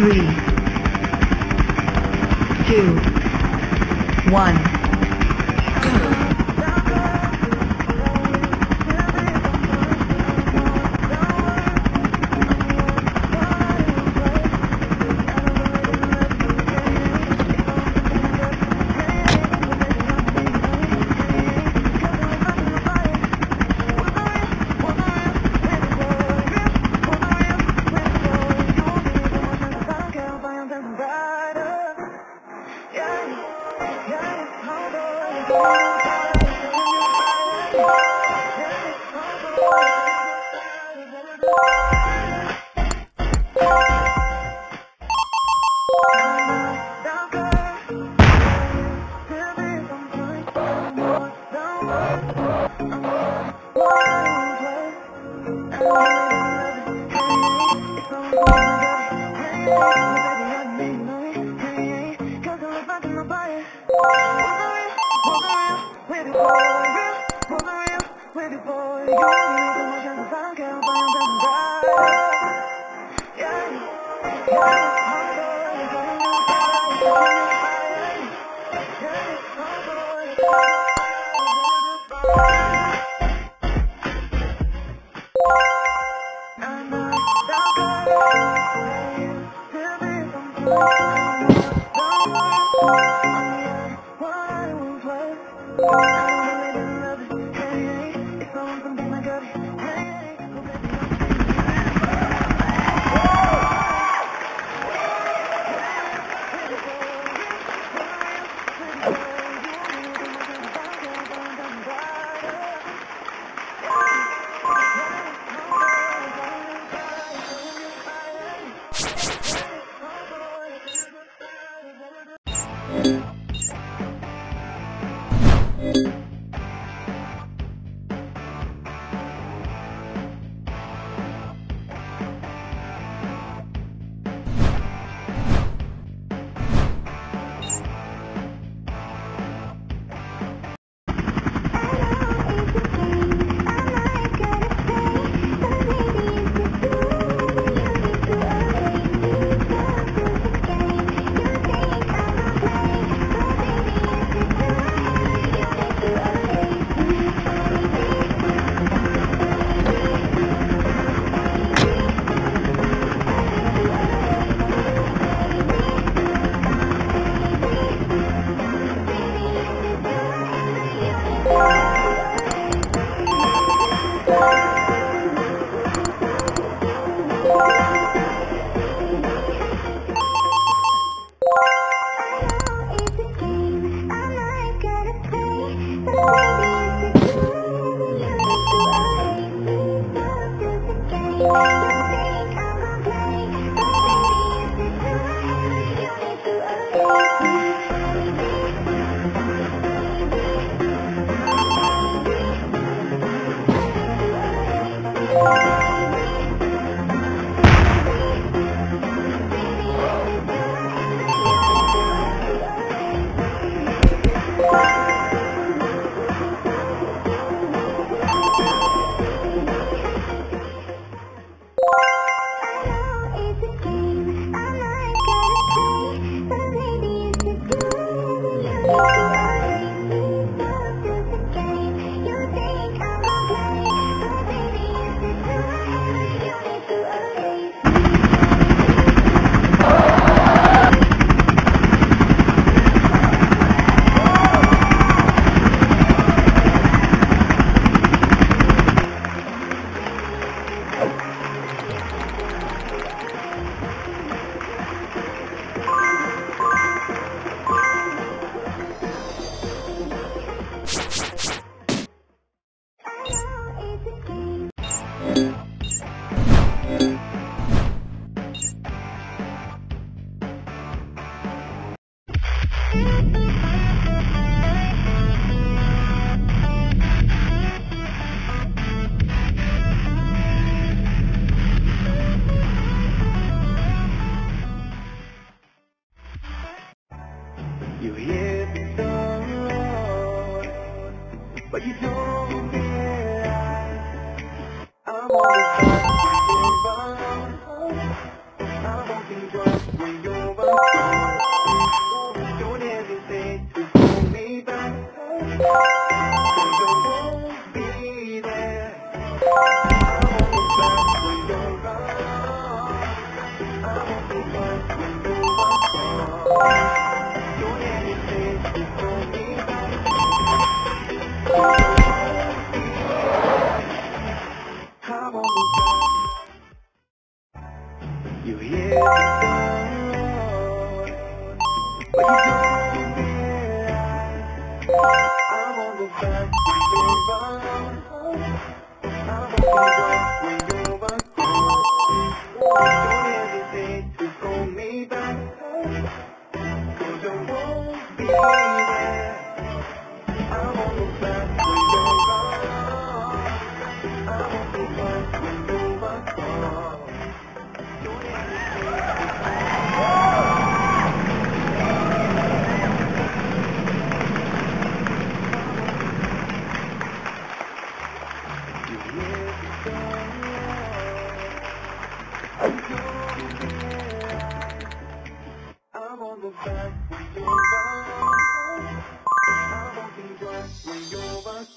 3, 2, 1, go. You hit the road, but you don't realize I'm on the side of the road. I'm on think twice when you're gone. Don't hesitate to call me back, 'cause I won't be there. I won't look back when you're gone. I won't think twice when you're gone. Don't hesitate to call me back, 'cause I won't be there. I won't look back. You hear the sound, but you don't realize I won't look back when you're gone. I won't think twice when you're gone. Don't hesitate to call me back, 'cause I won't be there. I won't look back when you're gone. I won't think twice when you're gone. Don't hesitate to call you hear the sound. I won't look back when you're gone. I won't think twice when you're gone.